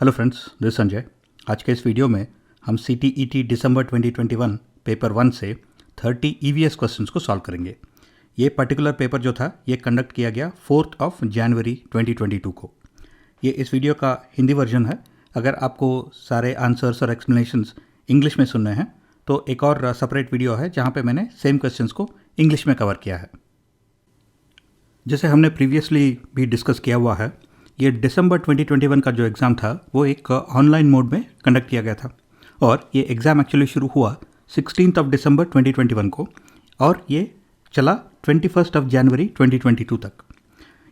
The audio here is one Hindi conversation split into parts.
Hello friends, this Sanjay. आज के इस वीडियो में हम CTET दिसंबर 2021 पेपर 1 से 30 EVS क्वेश्चंस को सॉल्व करेंगे। ये पर्टिकुलर पेपर जो था ये कंडक्ट किया गया 4 जनवरी 2022 को। ये इस वीडियो का हिंदी वर्जन है। अगर आपको सारे आंसर्स और एक्सप्लेनेशंस इंग्लिश में सुनने हैं तो एक और सेपरेट वीडियो है जहाँ पे मैंने सेम क्वेश्चंस को इंग्लिश में कवर किया है। जैसे हमने प्रीवियसली भी डिस्कस किया हुआ है, ये दिसंबर 2021 का जो एग्ज़ाम था वो एक ऑनलाइन मोड में कंडक्ट किया गया था और ये एग्ज़ाम एक्चुअली शुरू हुआ 16 दिसंबर 2021 को और ये चला 21 जनवरी 2022 तक।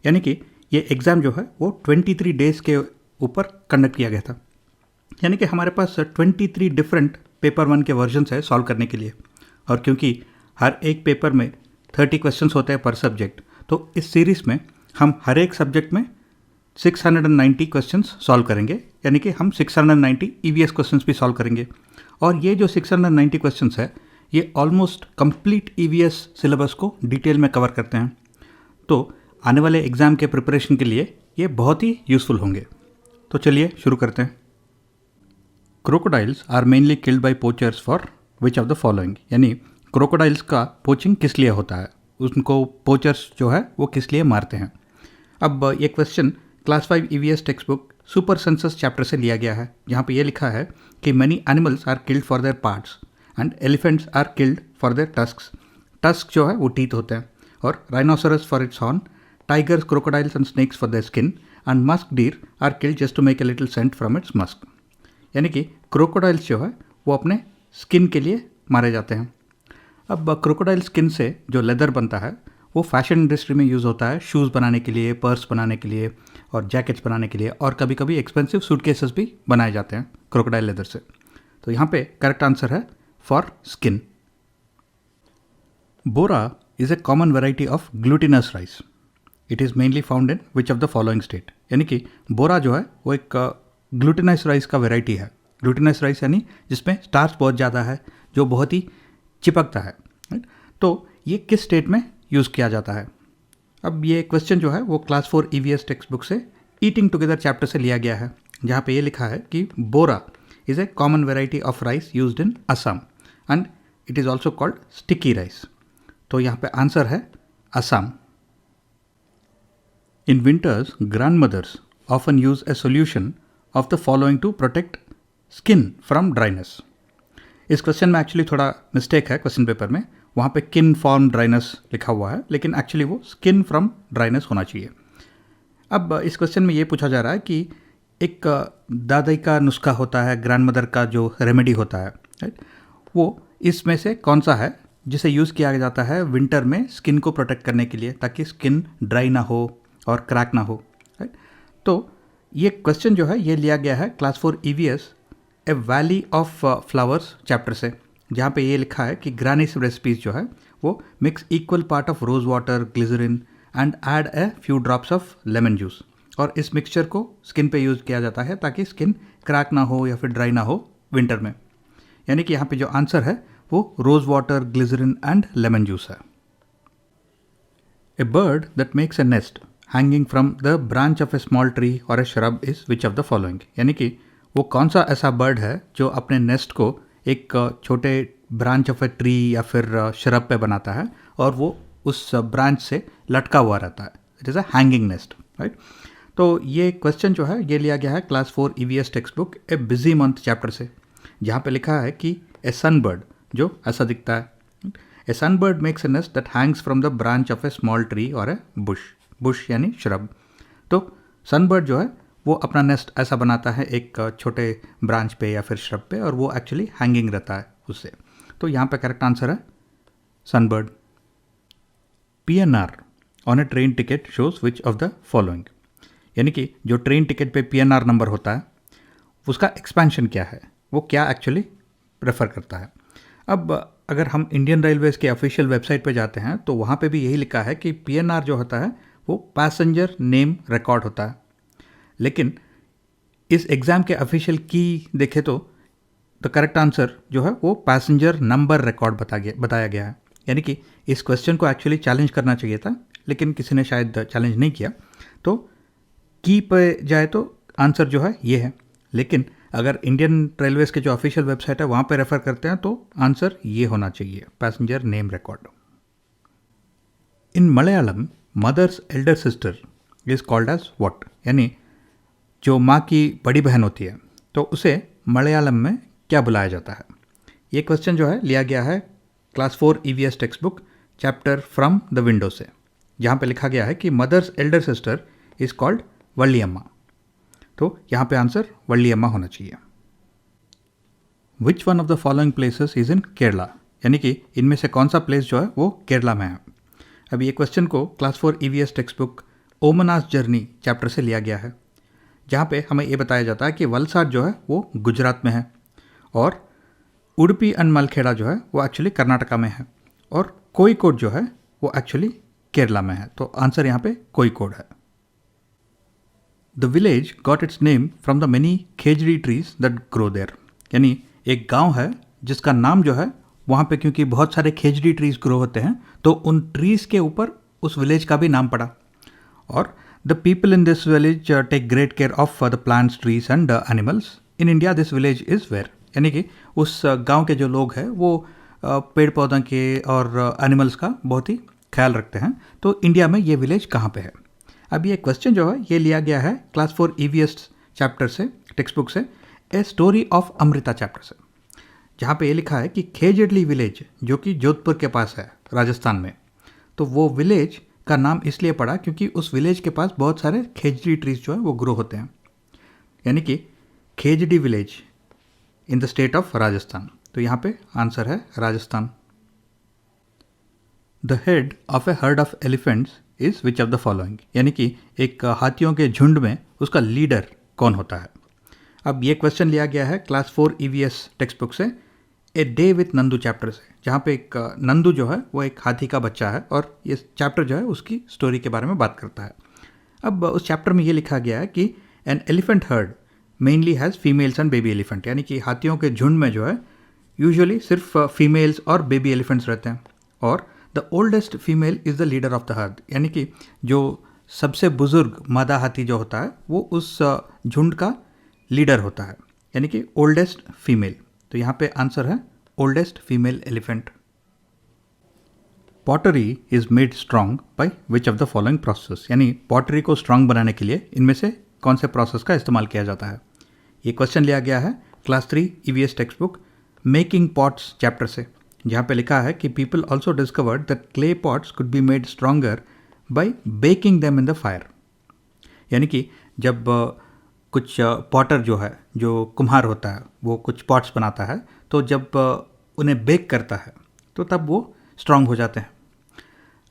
यानी कि ये एग्ज़ाम जो है वो 23 डेज़ के ऊपर कंडक्ट किया गया था। यानी कि हमारे पास 23 डिफरेंट पेपर 1 के वर्जन्स है सॉल्व करने के लिए। और क्योंकि हर एक पेपर में 30 क्वेश्चंस होते हैं पर सब्जेक्ट, तो इस सीरीज़ में हम हर एक सब्जेक्ट में 690 क्वेश्चंस सॉल्व करेंगे। यानी कि हम 690 EVS क्वेश्चंस भी सॉल्व करेंगे। और ये जो 690 क्वेश्चंस है ये ऑलमोस्ट कंप्लीट EVS सिलेबस को डिटेल में कवर करते हैं। तो आने वाले एग्ज़ाम के प्रिपरेशन के लिए ये बहुत ही यूज़फुल होंगे। तो चलिए शुरू करते हैं। Crocodiles are mainly killed by poachers for which of the following. यानी क्रोकोडाइल्स का पोचिंग किस लिए होता है, उनको पोचर्स जो है वो किस लिए मारते हैं। अब ये question class 5 EVS text book super census chapter से लिया गया है, जहाँ पे ये लिखा है कि many animals are killed for their parts and elephants are killed for their tusks. Tusk जो है वो टीथ होते हैं। और rhinoceros for its horn, tigers, crocodiles and snakes for their skin and musk deer are killed just to make a little scent from its musk. यानी कि क्रोकोडाइल्स जो है वो अपने स्किन के लिए मारे जाते हैं। अब क्रोकोडाइल स्किन से जो लेदर बनता है वो फैशन इंडस्ट्री में यूज़ होता है, शूज़ बनाने के लिए, पर्स बनाने के लिए और जैकेट्स बनाने के लिए, और कभी कभी एक्सपेंसिव सूटकेसेस भी बनाए जाते हैं क्रोकोडाइल लेदर से। तो यहाँ पे करेक्ट आंसर है for skin. Bora is a common variety of glutinous rice. It is mainly found in which of the following state. यानी कि बोरा जो है वो एक ग्लूटिनस राइस का वेराइटी है। ग्लूटिनस राइस यानी जिसमें स्टार्च बहुत ज़्यादा है, जो बहुत ही चिपकता है। तो ये किस स्टेट में यूज़ किया जाता है। अब ये क्वेश्चन जो है वो क्लास 4 EVS टेक्स्ट बुक से ईटिंग टुगेदर चैप्टर से लिया गया है, जहाँ पे ये लिखा है कि bora is a common variety of rice used in Assam and it is also called sticky rice. तो यहाँ पे आंसर है Assam. In winters grandmothers often use a solution of the following to protect skin from dryness. इस क्वेश्चन में एक्चुअली थोड़ा मिस्टेक है क्वेश्चन पेपर में, वहाँ पे किन फॉर्म ड्राइनेस लिखा हुआ है, लेकिन एक्चुअली वो स्किन फ्रॉम ड्राइनेस होना चाहिए। अब इस क्वेश्चन में ये पूछा जा रहा है कि एक दादी का नुस्खा होता है, ग्रैंड मदर का जो रेमेडी होता है, राइट, वो इसमें से कौन सा है जिसे यूज़ किया जाता है विंटर में स्किन को प्रोटेक्ट करने के लिए, ताकि स्किन ड्राई ना हो और क्रैक ना हो, राइट। तो ये क्वेश्चन जो है ये लिया गया है class 4 EVS A valley of flowers chapter से, जहाँ पे ये लिखा है कि ग्रानीस रेसिपीज़ जो है वो mix equal part of rose water, glycerine and add a few drops of lemon juice. और इस मिक्सचर को स्किन पे यूज़ किया जाता है ताकि स्किन क्रैक ना हो या फिर ड्राई ना हो विंटर में। यानी कि यहाँ पे जो आंसर है वो rose water, glycerine and lemon juice है। A bird that makes a nest hanging from the branch of a small tree और a shrub is which of the following. यानी कि वो कौन सा ऐसा बर्ड है जो अपने नेस्ट को एक छोटे ब्रांच ऑफ ए ट्री या फिर शरब पे बनाता है और वो उस ब्रांच से लटका हुआ रहता है। It is a hanging nest, right. तो ये क्वेश्चन जो है ये लिया गया है क्लास 4 EVS टेक्स्ट बुक ए बिजी मंथ चैप्टर से, जहाँ पे लिखा है कि ए सन बर्ड जो ऐसा दिखता है। A sunbird makes a nest that hangs from the branch of a small tree और ए बुश। बुश यानी श्रब। तो सन बर्ड जो है वो अपना नेस्ट ऐसा बनाता है एक छोटे ब्रांच पे या फिर श्रब पे, और वो एक्चुअली हैंगिंग रहता है उससे। तो यहाँ पे करेक्ट आंसर है sunbird. PNR on A train ticket shows which of the following. यानी कि जो ट्रेन टिकट पे PNR नंबर होता है उसका एक्सपेंशन क्या है, वो क्या एक्चुअली रेफर करता है। अब अगर हम इंडियन रेलवेज़ के ऑफिशियल वेबसाइट पे जाते हैं तो वहाँ पे भी यही लिखा है कि PNR जो होता है वो पैसेंजर नेम रिकॉर्ड होता है। लेकिन इस एग्ज़ाम के ऑफिशियल की देखे तो द करेक्ट आंसर जो है वो पैसेंजर नंबर रिकॉर्ड बताया गया है। यानी कि इस क्वेश्चन को एक्चुअली चैलेंज करना चाहिए था, लेकिन किसी ने शायद चैलेंज नहीं किया। तो की पे जाए तो आंसर जो है ये है लेकिन अगर इंडियन रेलवेज के जो ऑफिशियल वेबसाइट है वहाँ पे रेफर करते हैं तो आंसर ये होना चाहिए, passenger name record. In Malayalam mothers elder sister is called as what, यानी जो माँ की बड़ी बहन होती है तो उसे मलयालम में क्या बुलाया जाता है। ये क्वेश्चन जो है लिया गया है class 4 EVS text book chapter from the window से, जहाँ पे लिखा गया है कि mother's elder sister is called Valliamma. तो यहाँ पे आंसर वल्लियम्मा होना चाहिए। Which one of the following places is in Kerala, यानी कि इनमें से कौन सा प्लेस जो है वो केरला में है। अब ये क्वेश्चन को class 4 EVS text book Omana's journey chapter से लिया गया है, जहाँ पे हमें ये बताया जाता है कि वलसाड जो है वो गुजरात में है और उडुपी एंड मलखेड़ा जो है वो एक्चुअली कर्नाटका में है और कोयिकोड जो है वो एक्चुअली केरला में है। तो आंसर यहाँ पे कोयिकोड है। The village got its name from the many khejri trees that grow there, यानी एक गांव है जिसका नाम जो है वहाँ पे क्योंकि बहुत सारे खेजड़ी ट्रीज ग्रो होते हैं तो उन ट्रीज के ऊपर उस विलेज का भी नाम पड़ा। और the people in this village take great care of the plants trees and animals in India this village is where, यानी कि उस गांव के जो लोग हैं वो पेड़ पौधों के और एनिमल्स का बहुत ही ख्याल रखते हैं। तो इंडिया में ये विलेज कहाँ पे है। अब ये क्वेश्चन जो है ये लिया गया है क्लास 4 EVS चैप्टर से, टेक्स्ट बुक से, a story of Amrita chapter से, जहाँ पे ये लिखा है कि खेजड़ली विलेज जो कि जोधपुर के पास है राजस्थान में, तो वो विलेज का नाम इसलिए पड़ा क्योंकि उस विलेज के पास बहुत सारे खेजड़ी ट्रीज जो है वो ग्रो होते हैं, यानी कि Khejri village in the state of Rajasthan. तो यहाँ पे आंसर है Rajasthan. The head of a herd of elephants is which of the following, यानी कि एक हाथियों के झुंड में उसका लीडर कौन होता है। अब ये क्वेश्चन लिया गया है क्लास 4 EVS टेक्स्ट बुक से, a day with Nandu chapter से, जहाँ पे एक नंदू जो है वो एक हाथी का बच्चा है और ये चैप्टर जो है उसकी स्टोरी के बारे में बात करता है। अब उस चैप्टर में ये लिखा गया है कि an elephant heard mainly has females and baby elephant, यानी कि हाथियों के झुंड में जो है यूजुअली सिर्फ फीमेल्स और बेबी एलिफेंट्स रहते हैं और the oldest female is the leader of the heard, यानी कि जो सबसे बुजुर्ग मादा हाथी जो होता है वो उस झुंड का लीडर होता है, यानी कि ओल्डेस्ट फीमेल। तो यहाँ पे आंसर है oldest female elephant. Pottery is made strong by which of the following process, यानी पॉटरी को स्ट्रॉन्ग बनाने के लिए इनमें से कौन से प्रोसेस का इस्तेमाल किया जाता है। ये क्वेश्चन लिया गया है class 3 EVS text book making pots chapter से, जहाँ पे लिखा है कि people also discovered that clay pots could be made stronger by baking them in the fire, यानी कि जब कुछ पॉटर जो है, जो कुम्हार होता है, वो कुछ पॉट्स बनाता है तो जब उन्हें बेक करता है तो तब वो स्ट्रॉन्ग हो जाते हैं।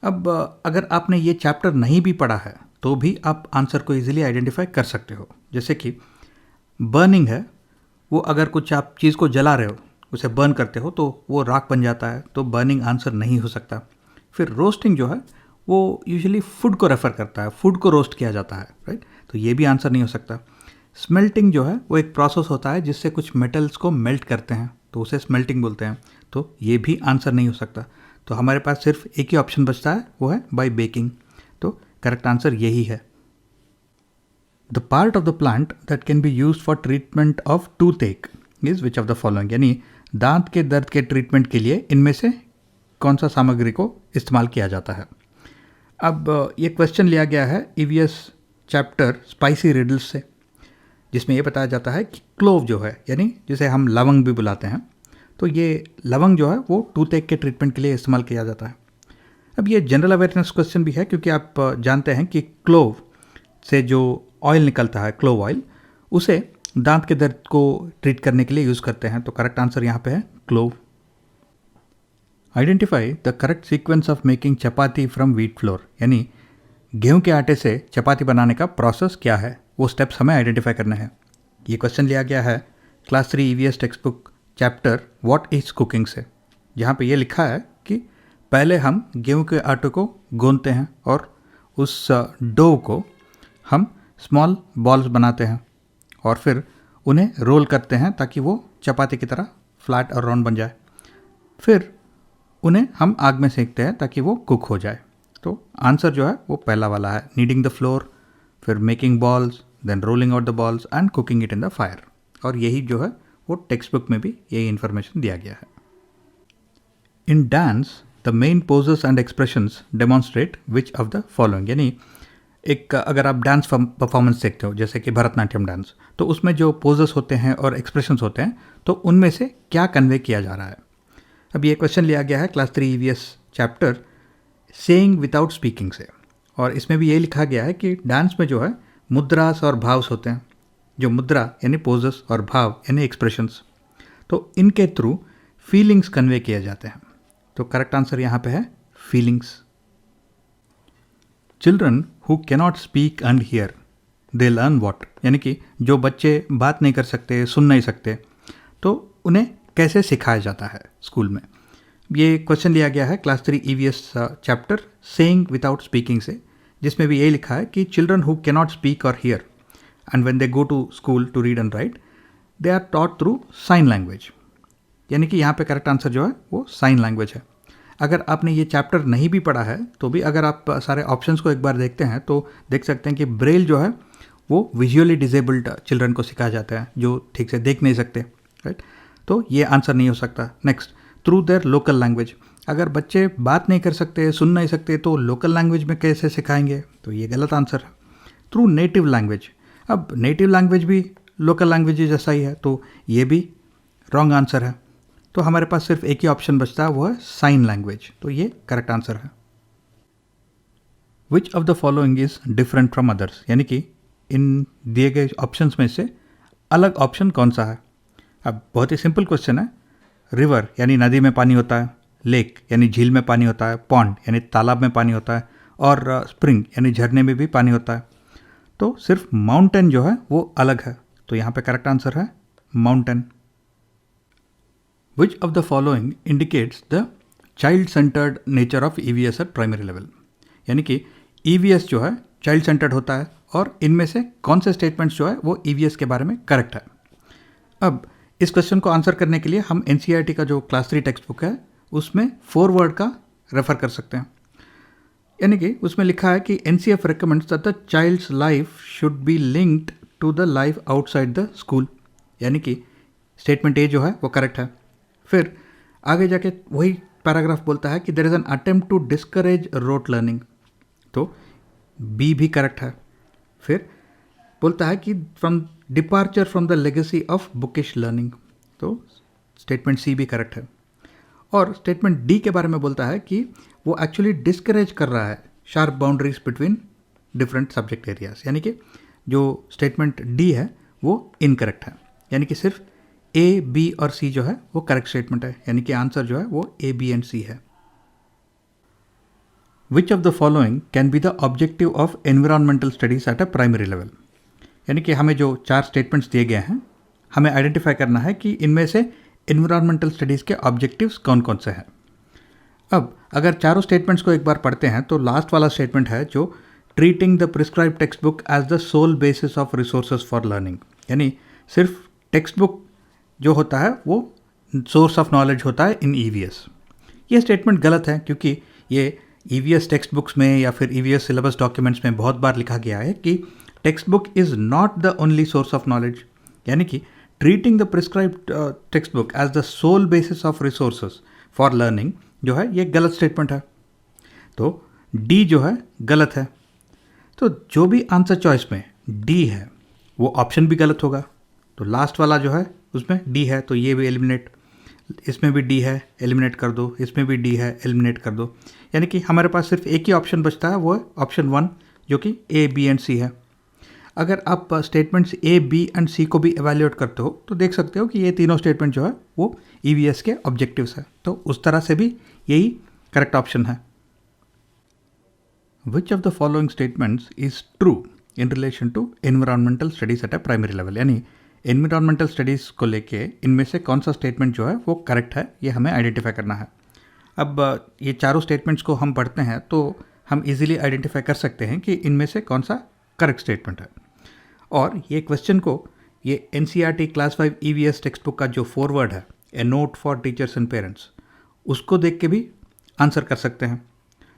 अब अगर आपने ये चैप्टर नहीं भी पढ़ा है तो भी आप आंसर को इजीली आइडेंटिफाई कर सकते हो। जैसे कि बर्निंग है, वो अगर कुछ आप चीज़ को जला रहे हो, उसे बर्न करते हो तो वो राख बन जाता है, तो बर्निंग आंसर नहीं हो सकता। फिर रोस्टिंग जो है वो यूजुअली फूड को रेफ़र करता है, फूड को रोस्ट किया जाता है, राइट, तो ये भी आंसर नहीं हो सकता। स्मेल्टिंग जो है वो एक प्रोसेस होता है जिससे कुछ मेटल्स को मेल्ट करते हैं तो उसे स्मेल्टिंग बोलते हैं, तो ये भी आंसर नहीं हो सकता। तो हमारे पास सिर्फ एक ही ऑप्शन बचता है, वो है बाय बेकिंग, तो करेक्ट आंसर यही है। The part of the plant that can be used for treatment of toothache is which of the following, यानी दांत के दर्द के ट्रीटमेंट के लिए इनमें से कौन सा सामग्री को इस्तेमाल किया जाता है। अब ये क्वेश्चन लिया गया है EVS चैप्टर स्पाइसी रिडल्स से, जिसमें ये बताया जाता है कि क्लोव जो है, यानी जिसे हम लवंग भी बुलाते हैं, तो ये लवंग जो है वो टूथएक के ट्रीटमेंट के लिए इस्तेमाल किया जाता है। अब ये जनरल अवेयरनेस क्वेश्चन भी है क्योंकि आप जानते हैं कि क्लोव से जो ऑयल निकलता है, क्लोव ऑयल, उसे दांत के दर्द को ट्रीट करने के लिए यूज़ करते हैं, तो करेक्ट आंसर यहाँ पे है clove. Identify the correct sequence of making chapati from wheat flour, यानी गेहूं के आटे से चपाती बनाने का प्रोसेस क्या है, वो स्टेप्स हमें आइडेंटिफाई करने हैं। ये क्वेश्चन लिया गया है class 3 EVS text book chapter what is cooking से, जहाँ पे ये लिखा है कि पहले हम गेहूं के आटे को गूंथते हैं और उस डो को हम स्मॉल बॉल्स बनाते हैं और फिर उन्हें रोल करते हैं ताकि वो चपाती की तरह फ्लैट और राउंड बन जाए। फिर उन्हें हम आग में सेकते हैं ताकि वो कुक हो जाए। तो आंसर जो है वो पहला वाला है, नीडिंग द फ्लोर, फिर making balls, then rolling out the balls and cooking it in the fire. और यही जो है वो टेक्स्ट बुक में भी यही इन्फॉर्मेशन दिया गया है. In dance the main poses and expressions demonstrate which of the following. यानी एक अगर आप डांस परफॉर्मेंस देखते हो जैसे कि भरतनाट्यम डांस, तो उसमें जो पोजेस होते हैं और एक्सप्रेशंस होते हैं तो उनमें से क्या कन्वे किया जा रहा है. अब ये क्वेश्चन लिया गया है class 3 EVS chapter saying without speaking से, और इसमें भी ये लिखा गया है कि डांस में जो है मुद्रास और भाव्स होते हैं. जो मुद्रा यानी पोजेस और भाव यानी एक्सप्रेशंस, तो इनके थ्रू फीलिंग्स कन्वे किए जाते हैं. तो करेक्ट आंसर यहाँ पे है feelings. Children who cannot speak and here they learn what. यानी कि जो बच्चे बात नहीं कर सकते, सुन नहीं सकते, तो उन्हें कैसे सिखाया जाता है स्कूल में. ये क्वेश्चन लिया गया है class 3 EVS chapter saying without speaking से, जिसमें भी यही लिखा है कि चिल्ड्रन हु कैनॉट स्पीक और hear and when they go to school to read and write they are taught through sign language. यानी कि यहाँ पे करेक्ट आंसर जो है वो साइन लैंग्वेज है. अगर आपने ये चैप्टर नहीं भी पढ़ा है तो भी अगर आप सारे ऑप्शंस को एक बार देखते हैं तो देख सकते हैं कि ब्रेल जो है वो विजुअली डिसेबल्ड चिल्ड्रन को सिखाया जाता है जो ठीक से देख नहीं सकते, राइट. तो ये आंसर नहीं हो सकता. Next, through their local language. अगर बच्चे बात नहीं कर सकते, सुन नहीं सकते, तो लोकल लैंग्वेज में कैसे सिखाएंगे, तो ये गलत आंसर है. Through native language. अब नेटिव लैंग्वेज भी लोकल लैंग्वेज जैसा ही है, तो ये भी रॉन्ग आंसर है. तो हमारे पास सिर्फ एक ही ऑप्शन बचता है, वो है साइन लैंग्वेज. तो ये करेक्ट आंसर है. Which of the following is different from others. यानी कि इन दिए गए ऑप्शंस में से अलग ऑप्शन कौन सा है. अब बहुत ही सिंपल क्वेश्चन है. रिवर यानी नदी में पानी होता है, लेक यानी झील में पानी होता है, पॉन्ड यानी तालाब में पानी होता है, और स्प्रिंग यानी झरने में भी पानी होता है. तो सिर्फ माउंटेन जो है वो अलग है. तो यहाँ पे करेक्ट आंसर है mountain. Which of the following indicates the child centred nature of EVS eight primary level. यानी कि EVS जो है चाइल्ड सेंटर्ड होता है, और इनमें से कौन से स्टेटमेंट्स जो है वो EVS के बारे में करेक्ट है. अब इस क्वेश्चन को आंसर करने के लिए हम NCERT का जो क्लास 3 टेक्स्ट बुक है उसमें 4 वर्ड का रेफर कर सकते हैं. यानी कि उसमें लिखा है कि NCF recommends that the child's life should be linked to the life outside the school. यानी कि स्टेटमेंट ए जो है वो करेक्ट है. फिर आगे जाके वही पैराग्राफ बोलता है कि there is an attempt to discourage rote learning. तो बी भी करेक्ट है. फिर बोलता है कि from departure from the legacy of bookish learning. तो स्टेटमेंट सी भी करेक्ट है. और स्टेटमेंट डी के बारे में बोलता है कि वो एक्चुअली डिस्करेज कर रहा है sharp boundaries between different subject areas. यानी कि जो स्टेटमेंट डी है वो इनकरेक्ट है. यानी कि सिर्फ ए, बी और सी जो है वो करेक्ट स्टेटमेंट है. यानी कि आंसर जो है वो ए, बी एंड सी है. Which of the following can be the objective of environmental studies at a primary level. यानी कि हमें जो 4 स्टेटमेंट्स दिए गए हैं हमें आइडेंटिफाई करना है कि इनमें से एनवायरमेंटल स्टडीज़ के ऑब्जेक्टिव्स कौन कौन से हैं. अब अगर चारों स्टेटमेंट्स को एक बार पढ़ते हैं तो लास्ट वाला स्टेटमेंट है जो treating the prescribe text book as the sole basis of resources for learning. यानी सिर्फ टेक्स्ट बुक जो होता है वो सोर्स ऑफ नॉलेज होता है इन EVS. ये स्टेटमेंट गलत है क्योंकि ये EVS टेक्स्ट बुक्स में या फिर EVS सिलेबस डॉक्यूमेंट्स में बहुत बार लिखा गया है कि text book is not the only source of knowledge. यानी कि treating the prescribed text book as the sole basis of resources for learning जो है ये गलत स्टेटमेंट है. तो डी जो है गलत है. तो जो भी आंसर चॉइस में डी है वो ऑप्शन भी गलत होगा. तो लास्ट वाला जो है उसमें डी है तो ये भी एलिमिनेट, इसमें भी डी है एलिमिनेट कर दो, इसमें भी डी है एलिमिनेट कर दो. यानी कि हमारे पास सिर्फ एक ही ऑप्शन बचता है, वो है ऑप्शन 1 जो कि ए, बी एंड सी है. अगर आप स्टेटमेंट्स ए, बी एंड सी को भी एवेल्यूएट करते हो तो देख सकते हो कि ये तीनों स्टेटमेंट जो है वो EVS के ऑब्जेक्टिव्स है. तो उस तरह से भी यही करेक्ट ऑप्शन है. Which of the following statements is true in relation to environmental studies at a primary level. यानी एनवायरमेंटल स्टडीज़ को लेके इनमें से कौन सा स्टेटमेंट जो है वो करेक्ट है, ये हमें आइडेंटिफाई करना है. अब ये चारों स्टेटमेंट्स को हम पढ़ते हैं तो हम इजीली आइडेंटिफाई कर सकते हैं कि इनमें से कौन सा करेक्ट स्टेटमेंट है. और ये क्वेश्चन को ये NCERT class 5 EVS text book का जो फॉरवर्ड है, a note for teachers and parents, उसको देख के भी आंसर कर सकते हैं.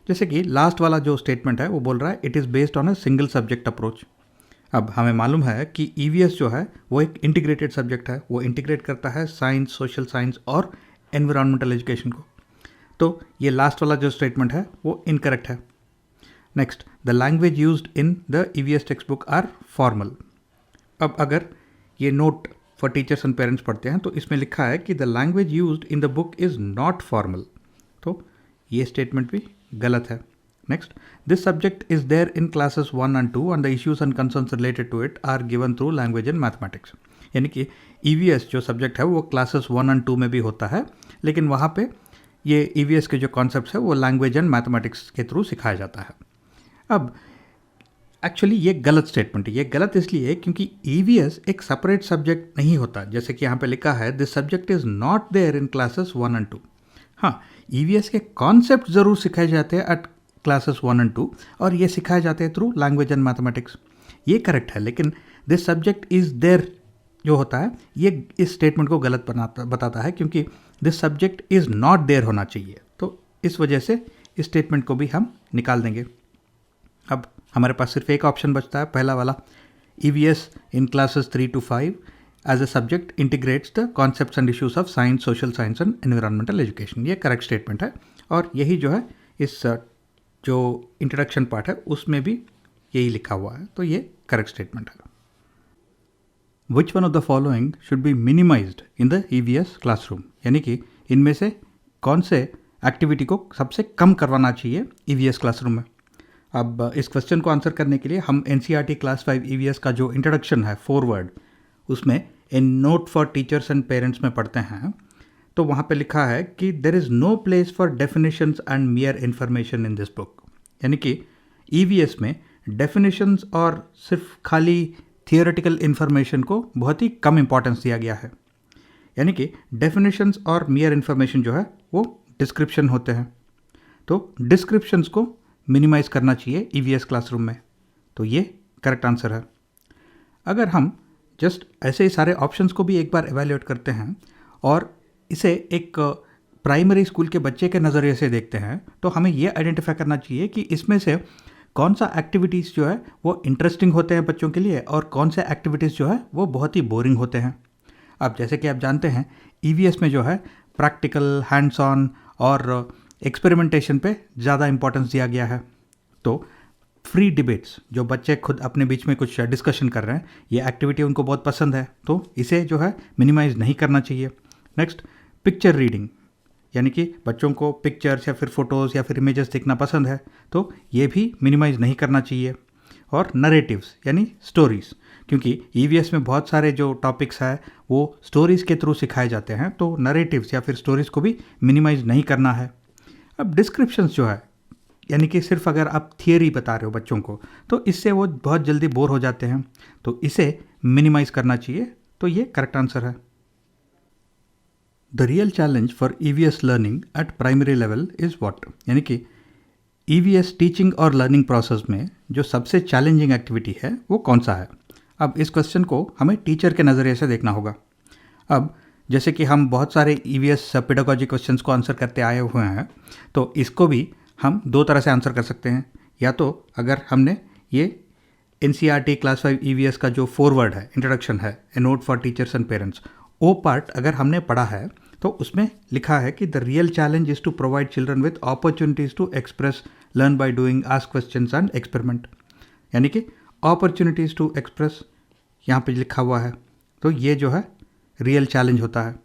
जैसे कि लास्ट वाला जो स्टेटमेंट है वो बोल रहा है it is based on a single subject approach. अब हमें मालूम है कि ईवीएस जो है वो एक इंटीग्रेटेड सब्जेक्ट है, वो इंटीग्रेट करता है साइंस, सोशल साइंस और एनवायरमेंटल एजुकेशन को। तो ये लास्ट वाला जो स्टेटमेंट है वो इनकरेक्ट है। Next, the language used in the EVS text book are formal. अब अगर ये note for teachers and parents पढ़ते हैं तो इसमें लिखा है कि the language used in the book is not formal, तो ये स्टेटमेंट भी गलत है। Next, this subject is there in classes 1 and 2 and the issues and concerns related to it are given through language and mathematics. यानी कि ईवीएस जो सब्जेक्ट है वो क्लासेस 1 and 2 में भी होता है, लेकिन वहाँ पे ये ईवीएस के जो कॉन्सेप्ट्स है वो लैंग्वेज एंड मैथमेटिक्स के थ्रू सिखाया जाता है। अब एक्चुअली ये गलत स्टेटमेंट है। ये गलत इसलिए क्योंकि ईवीएस एक सेपरेट सब्जेक्ट नहीं होता, जैसे कि यहाँ पे लिखा है this subject is not there in classes 1 and 2। हाँ, ईवीएस के कॉन्सेप्ट ज़रूर सिखाए जाते हैं एट क्लासेस 1 and 2 और ये सिखाए जाते हैं थ्रू लैंग्वेज एंड मैथमेटिक्स, ये करेक्ट है। लेकिन दिस सब्जेक्ट इज देयर जो होता है ये इस स्टेटमेंट को गलत बताता है, क्योंकि this subject is not there होना चाहिए। तो इस वजह से इस स्टेटमेंट को भी हम निकाल देंगे। अब हमारे पास सिर्फ एक ऑप्शन बचता है, पहला वाला, EVS in classes 3 to 5 as a subject integrates the concepts and issues of science, social science and environmental education. ये करेक्ट स्टेटमेंट है और यही जो है इस जो इंट्रोडक्शन पार्ट है उसमें भी यही लिखा हुआ है, तो ये करेक्ट स्टेटमेंट है। विच one of the following should be minimised in the EVS classroom, यानी कि इनमें से कौन से एक्टिविटी को सबसे कम करवाना चाहिए ईवीएस क्लासरूम में। अब इस क्वेश्चन को आंसर करने के लिए हम एनसीईआरटी क्लास 5 ईवीएस का जो इंट्रोडक्शन है फॉरवर्ड, उसमें in note for teachers and parents में पढ़ते हैं, तो वहाँ पे लिखा है कि there is no place for definitions and mere information in this book. यानी कि ईवीएस में डेफिनेशंस और सिर्फ खाली थियोरेटिकल इन्फॉर्मेशन को बहुत ही कम इंपॉर्टेंस दिया गया है। यानी कि डेफिनेशंस और मियर इन्फॉर्मेशन जो है वो डिस्क्रिप्शन होते हैं, तो डिस्क्रिप्शंस को मिनिमाइज़ करना चाहिए ईवीएस क्लासरूम में, तो ये करेक्ट आंसर है। अगर हम जस्ट ऐसे ही सारे ऑप्शंस को भी एक बार एवेल्यूएट करते हैं और इसे एक प्राइमरी स्कूल के बच्चे के नज़रिए से देखते हैं, तो हमें ये आइडेंटिफाई करना चाहिए कि इसमें से कौन सा एक्टिविटीज़ जो है वो इंटरेस्टिंग होते हैं बच्चों के लिए और कौन से एक्टिविटीज़ जो है वो बहुत ही बोरिंग होते हैं। अब जैसे कि आप जानते हैं ईवीएस में जो है प्रैक्टिकल, हैंड्स ऑन और एक्सपेरिमेंटेशन पे ज़्यादा इंपॉर्टेंस दिया गया है। तो फ्री डिबेट्स, जो बच्चे खुद अपने बीच में कुछ डिस्कशन कर रहे हैं, ये एक्टिविटी उनको बहुत पसंद है, तो इसे जो है मिनिमाइज़ नहीं करना चाहिए। नेक्स्ट, पिक्चर रीडिंग, यानी कि बच्चों को पिक्चर्स या फिर फ़ोटोज़ या फिर इमेजेस देखना पसंद है, तो ये भी मिनिमाइज़ नहीं करना चाहिए। और नरेटिव्स यानी स्टोरीज़, क्योंकि ईवीएस में बहुत सारे जो टॉपिक्स हैं वो स्टोरीज़ के थ्रू सिखाए जाते हैं, तो नरेटिव्स या फिर स्टोरीज़ को भी मिनिमाइज़ नहीं करना है। अब डिस्क्रिप्शंस जो है, यानी कि सिर्फ अगर आप थियरी बता रहे हो बच्चों को, तो इससे वो बहुत जल्दी बोर हो जाते हैं, तो इसे मिनिमाइज़ करना चाहिए, तो ये करेक्ट आंसर है। The real challenge for EVS learning at primary level is what, यानी कि ईवीएस टीचिंग और लर्निंग प्रोसेस में जो सबसे चैलेंजिंग एक्टिविटी है वो कौन सा है। अब इस क्वेश्चन को हमें टीचर के नज़रिए से देखना होगा। अब जैसे कि हम बहुत सारे ईवीएस पेडागॉजी क्वेश्चंस को आंसर करते आए हुए हैं, तो इसको भी हम दो तरह से आंसर कर सकते हैं। या तो अगर हमने ये एनसीईआरटी क्लास 5 ईवीएस का जो फॉरवर्ड है, इंट्रोडक्शन है, a note for teachers and parents, वो पार्ट अगर हमने पढ़ा है तो उसमें लिखा है कि the real challenge is to provide children with opportunities to express, learn by doing, ask questions and experiment. यानी कि अपॉर्चुनिटीज़ टू एक्सप्रेस यहाँ पे लिखा हुआ है, तो ये जो है रियल चैलेंज होता है।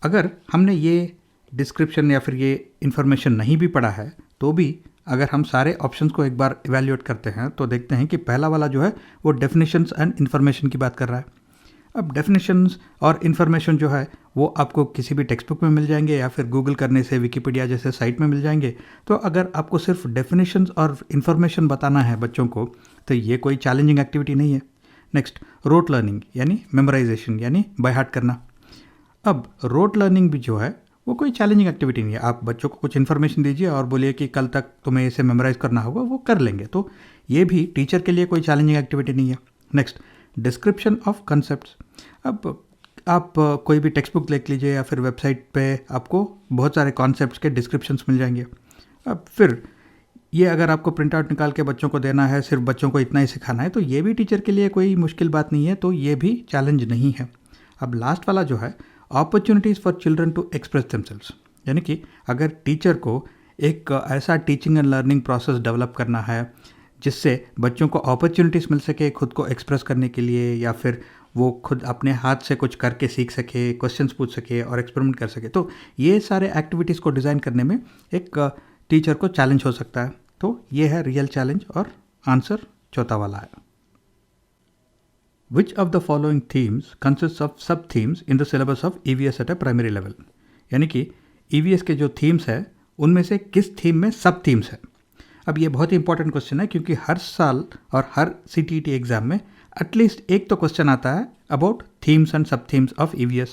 अगर हमने ये डिस्क्रिप्शन या फिर ये इन्फॉर्मेशन नहीं भी पढ़ा है, तो भी अगर हम सारे ऑप्शंस को एक बार इवैल्यूएट करते हैं तो देखते हैं कि पहला वाला जो है वो डेफिनेशंस एंड इन्फॉर्मेशन की बात कर रहा है। अब डेफिनेशंस और इन्फॉर्मेशन जो है वो आपको किसी भी टेक्स्ट बुक में मिल जाएंगे या फिर गूगल करने से विकिपीडिया जैसे साइट में मिल जाएंगे। तो अगर आपको सिर्फ डेफिनेशंस और इन्फॉर्मेशन बताना है बच्चों को, तो ये कोई चैलेंजिंग एक्टिविटी नहीं है। नेक्स्ट, रोट लर्निंग यानी मेमोराइजेशन यानी बाय हार्ट करना। अब रोट लर्निंग भी जो है वो कोई चैलेंजिंग एक्टिविटी नहीं है। आप बच्चों को कुछ इन्फॉर्मेशन दीजिए और बोलिए कि कल तक तुम्हें इसे मेमोराइज करना होगा, वो कर लेंगे, तो ये भी टीचर के लिए कोई चैलेंजिंग एक्टिविटी नहीं है। Next, description of concepts. अब आप कोई भी टेक्स्ट बुक देख लीजिए या फिर वेबसाइट पे आपको बहुत सारे कॉन्सेप्ट्स के डिस्क्रिप्शंस मिल जाएंगे। अब फिर ये अगर आपको प्रिंट आउट निकाल के बच्चों को देना है, सिर्फ बच्चों को इतना ही सिखाना है, तो ये भी टीचर के लिए कोई मुश्किल बात नहीं है, तो ये भी चैलेंज नहीं है। अब लास्ट वाला जो है, opportunities for children to express themselves, यानी कि अगर टीचर को एक ऐसा teaching and learning process develop करना है जिससे बच्चों को अपॉर्चुनिटीज़ मिल सके खुद को एक्सप्रेस करने के लिए, या फिर वो खुद अपने हाथ से कुछ करके सीख सके, क्वेश्चंस पूछ सके और एक्सपेरिमेंट कर सके, तो ये सारे एक्टिविटीज़ को डिज़ाइन करने में एक टीचर को चैलेंज हो सकता है। तो ये है रियल चैलेंज, और आंसर चौथा वाला है। Which of the following themes consist of sub themes in the syllabus of EVS at a primary level, यानी कि EVS के जो थीम्स है उनमें से किस थीम में सब थीम्स है। अब ये बहुत ही इंपॉर्टेंट क्वेश्चन है, क्योंकि हर साल और हर CTET एग्जाम में एटलीस्ट एक तो क्वेश्चन आता है अबाउट थीम्स एंड सब थीम्स ऑफ EVS।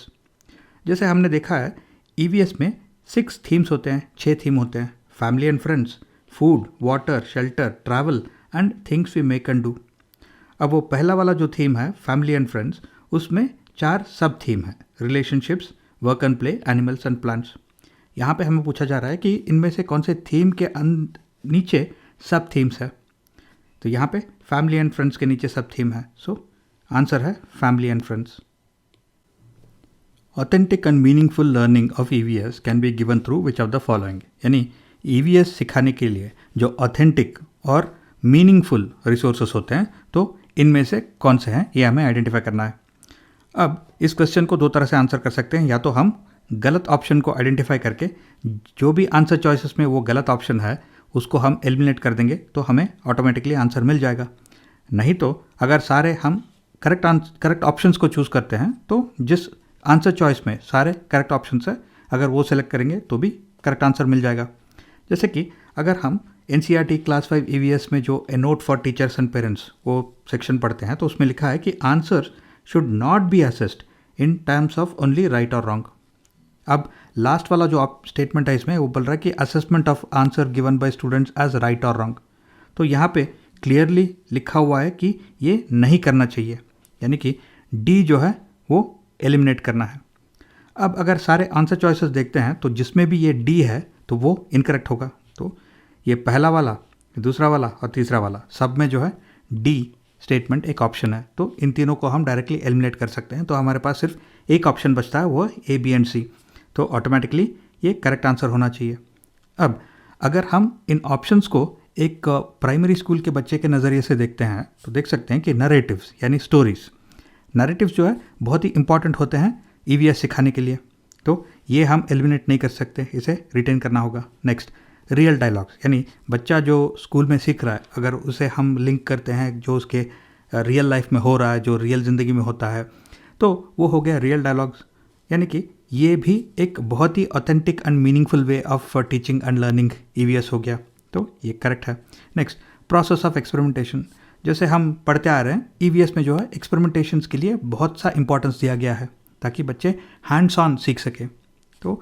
जैसे हमने देखा है EVS में 6 थीम्स होते हैं, 6 थीम होते हैं, family and friends, food, water, shelter, travel and things we make and do. अब वो पहला वाला जो थीम है फैमिली एंड फ्रेंड्स, उसमें 4 सब थीम है, relationships, work and play, animals and plants. यहाँ पे हमें पूछा जा रहा है कि इनमें से कौन से थीम के नीचे सब थीम्स है। तो यहाँ पे फैमिली एंड फ्रेंड्स के नीचे सब थीम है, सो आंसर है family and friends. Authentic and meaningful learning of EVS can be given through which of the following, यानी EVS सिखाने के लिए जो ऑथेंटिक और मीनिंगफुल रिसोर्सेस होते हैं, तो इनमें से कौन से हैं ये हमें आइडेंटिफाई करना है। अब इस क्वेश्चन को 2 तरह से आंसर कर सकते हैं, या तो हम गलत ऑप्शन को आइडेंटिफाई करके जो भी आंसर चॉइसेस में वो गलत ऑप्शन है उसको हम एलिमिनेट कर देंगे, तो हमें ऑटोमेटिकली आंसर मिल जाएगा। नहीं तो अगर सारे हम करेक्ट ऑप्शंस को चूज़ करते हैं, तो जिस आंसर चॉइस में सारे करेक्ट ऑप्शंस है अगर वो सेलेक्ट करेंगे तो भी करेक्ट आंसर मिल जाएगा। जैसे कि अगर हम NCERT क्लास 5 EVS में जो a note for teachers and parents वो सेक्शन पढ़ते हैं, तो उसमें लिखा है कि answer should not be assessed in terms of only right और रॉन्ग। अब लास्ट वाला जो आप स्टेटमेंट है इसमें वो बोल रहा है कि assessment of answer given by students as right और रॉन्ग। तो यहाँ पे क्लियरली लिखा हुआ है कि ये नहीं करना चाहिए, यानी कि D जो है वो एलिमिनेट करना है। अब अगर सारे आंसर चॉइसेस देखते हैं तो जिसमें भी ये D है तो वो इनकरेक्ट होगा। तो ये पहला वाला, दूसरा वाला और तीसरा वाला सब में जो है D स्टेटमेंट एक ऑप्शन है, तो इन तीनों को हम डायरेक्टली एलिमिनेट कर सकते हैं। तो हमारे पास सिर्फ एक ऑप्शन बचता है, वो A, B एंड C, तो ऑटोमेटिकली ये करेक्ट आंसर होना चाहिए। अब अगर हम इन ऑप्शंस को एक प्राइमरी स्कूल के बच्चे के नज़रिए से देखते हैं तो देख सकते हैं कि नरेटिव्स यानी स्टोरीज, नरेटिव्स जो है बहुत ही इंपॉर्टेंट होते हैं EVS सिखाने के लिए, तो ये हम एलिमिनेट नहीं कर सकते, इसे रिटेन करना होगा। नेक्स्ट, रियल डायलॉग्स, यानी बच्चा जो स्कूल में सीख रहा है अगर उसे हम लिंक करते हैं जो उसके रियल लाइफ में हो रहा है, जो रियल ज़िंदगी में होता है, तो वो हो गया रियल डायलॉग्स, यानी कि ये भी एक बहुत ही authentic and meaningful way of teaching and learning EVS हो गया, तो ये करेक्ट है। नेक्स्ट, प्रोसेस ऑफ एक्सपेरिमेंटेशन, जैसे हम पढ़ते आ रहे हैं EVS में जो है एक्सपेरिमेंटेशंस के लिए बहुत सा इंपॉर्टेंस दिया गया है ताकि बच्चे हैंड्स ऑन सीख सके, तो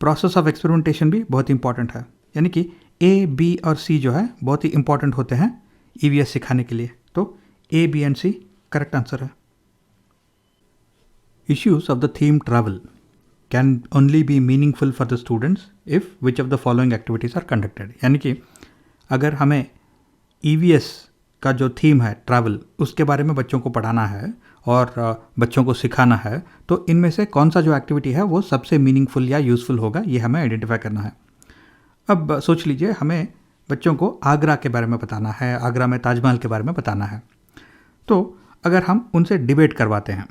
प्रोसेस ऑफ एक्सपेरिमेंटेशन भी बहुत इंपॉर्टेंट है, यानी कि A, B और C जो है बहुत ही इंपॉर्टेंट होते हैं EVS सिखाने के लिए, तो A, B and C correct answer है। Issues of the theme travel can only be meaningful for the students if which of the following activities are conducted, यानी कि अगर हमें EVS का जो थीम है ट्रैवल उसके बारे में बच्चों को पढ़ाना है और बच्चों को सिखाना है, तो इनमें से कौन सा जो एक्टिविटी है वो सबसे मीनिंगफुल या यूज़फुल होगा, ये हमें आइडेंटिफाई करना है। अब सोच लीजिए हमें बच्चों को आगरा के बारे में बताना है, आगरा में ताजमहल के बारे में बताना है, तो अगर हम उनसे डिबेट करवाते हैं,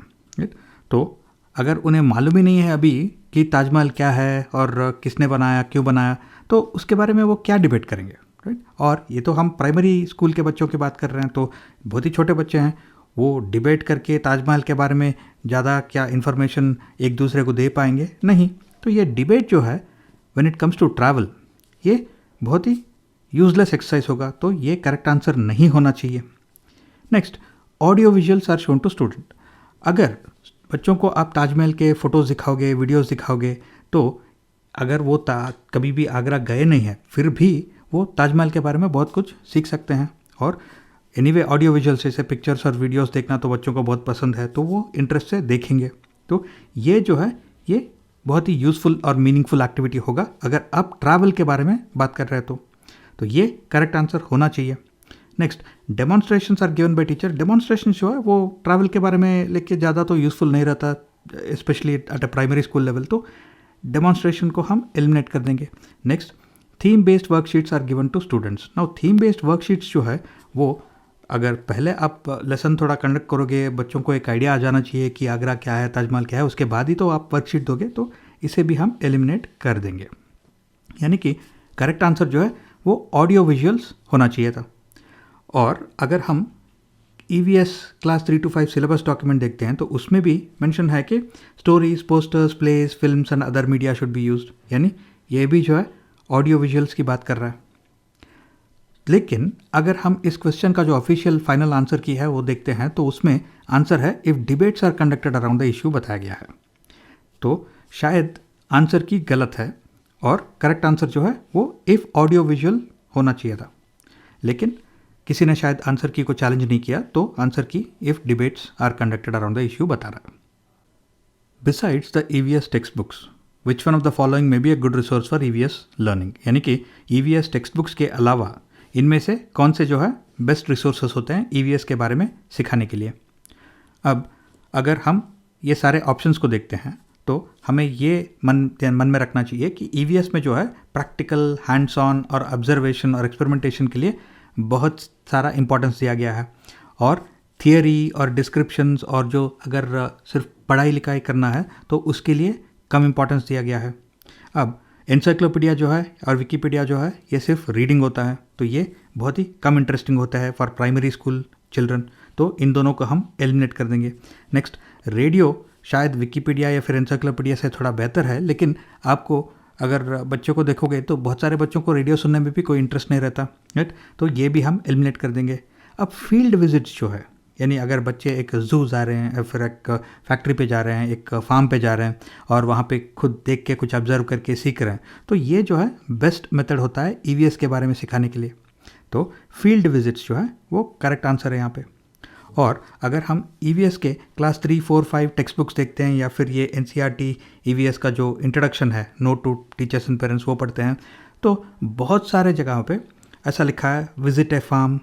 तो अगर उन्हें मालूम ही नहीं है अभी कि ताजमहल क्या है और किसने बनाया, क्यों बनाया, तो उसके बारे में वो क्या डिबेट करेंगे, राइट। और ये तो हम प्राइमरी स्कूल के बच्चों की बात कर रहे हैं, तो बहुत ही छोटे बच्चे हैं, वो डिबेट करके ताजमहल के बारे में ज़्यादा क्या इन्फॉर्मेशन एक दूसरे को दे पाएंगे, नहीं। तो ये डिबेट जो है when it comes to travel ये बहुत ही यूजलेस एक्सरसाइज होगा, तो ये करेक्ट आंसर नहीं होना चाहिए। Next, audio visuals are shown to student, अगर बच्चों को आप ताजमहल के फ़ोटोज़ दिखाओगे, वीडियोज़ दिखाओगे, तो अगर वो कभी भी आगरा गए नहीं हैं फिर भी वो ताजमहल के बारे में बहुत कुछ सीख सकते हैं। और एनीवे ऑडियो विजुअल से पिक्चर्स और वीडियोस देखना तो बच्चों को बहुत पसंद है, तो वो इंटरेस्ट से देखेंगे, तो ये जो है ये बहुत ही यूज़फुल और मीनिंगफुल एक्टिविटी होगा अगर आप ट्रैवल के बारे में बात कर रहे हैं तो ये करेक्ट आंसर होना चाहिए। Next, demonstrations are given by teacher. Demonstration जो है वो ट्रैवल के बारे में लेके ज़्यादा तो यूज़फुल नहीं रहता, specially at a primary school level, तो डेमोन्स्ट्रेशन को हम एलिमिनेट कर देंगे। Next, theme based worksheets are given to students. Now theme based worksheets जो है वो अगर पहले आप लेसन थोड़ा कंडक्ट करोगे, बच्चों को एक आइडिया आ जाना चाहिए कि आगरा क्या है, ताजमहल क्या है, उसके बाद ही तो आप वर्कशीट दोगे, तो इसे भी हम एलिमिनेट कर देंगे। यानी कि करेक्ट आंसर जो है वो ऑडियो विजुअल्स होना चाहिए था। और अगर हम EVS class 3 to 5 syllabus document देखते हैं तो उसमें भी मेंशन है कि stories, posters, place, films and other media should be used, यानी ये भी जो है ऑडियो विजुअल्स की बात कर रहा है। लेकिन अगर हम इस क्वेश्चन का जो ऑफिशियल फाइनल आंसर की है वो देखते हैं तो उसमें आंसर है if debates are conducted around the issue बताया गया है। तो शायद आंसर की गलत है और करेक्ट आंसर जो है वो इफ़ ऑडियो विजुअल होना चाहिए था। लेकिन किसी ने शायद आंसर की को चैलेंज नहीं किया, तो आंसर की if debates are conducted around the issue बता रहा है। Besides the EVS text books which one of the following may be a good resource for EVS learning, यानी कि EVS टेक्स्ट बुक्स के अलावा इनमें से कौन से जो है बेस्ट रिसोर्सेस होते हैं EVS के बारे में सिखाने के लिए। अब अगर हम ये सारे ऑप्शंस को देखते हैं तो हमें ये मन में रखना चाहिए कि EVS में जो है प्रैक्टिकल, हैंड्स ऑन और ऑब्जर्वेशन और एक्सपेरिमेंटेशन के लिए बहुत सारा इंपॉर्टेंस दिया गया है, और थियरी और डिस्क्रिप्शंस और जो अगर सिर्फ पढ़ाई लिखाई करना है तो उसके लिए कम इंपॉर्टेंस दिया गया है। अब एनसाइक्लोपीडिया जो है और विकीपीडिया जो है ये सिर्फ रीडिंग होता है, तो ये बहुत ही कम इंटरेस्टिंग होता है फॉर प्राइमरी स्कूल चिल्ड्रन, तो इन दोनों को हम एलिमिनेट कर देंगे। नेक्स्ट, रेडियो शायद विकीपीडिया या फिर एनसाइक्लोपीडिया से थोड़ा बेहतर है, लेकिन आपको अगर बच्चों को देखोगे तो बहुत सारे बच्चों को रेडियो सुनने में भी कोई इंटरेस्ट नहीं रहता, राइट, तो ये भी हम एलिमिनेट कर देंगे। अब फील्ड विजिट्स जो है, यानी अगर बच्चे एक जू जा रहे हैं या फिर एक फैक्ट्री पे जा रहे हैं, एक फार्म पे जा रहे हैं और वहाँ पे खुद देख के कुछ ऑब्जर्व करके सीख रहे हैं, तो ये जो है बेस्ट मेथड होता है EVS के बारे में सिखाने के लिए। तो फील्ड विजिट्स जो है वो करेक्ट आंसर है यहाँ पे। और अगर हम EVS के क्लास 3, 4, 5 टेक्स्ट बुक्स देखते हैं या फिर ये NCERT EVS का जो इंट्रोडक्शन है, note to teachers and parents, वो पढ़ते हैं तो बहुत सारे जगहों पे ऐसा लिखा है visit a farm,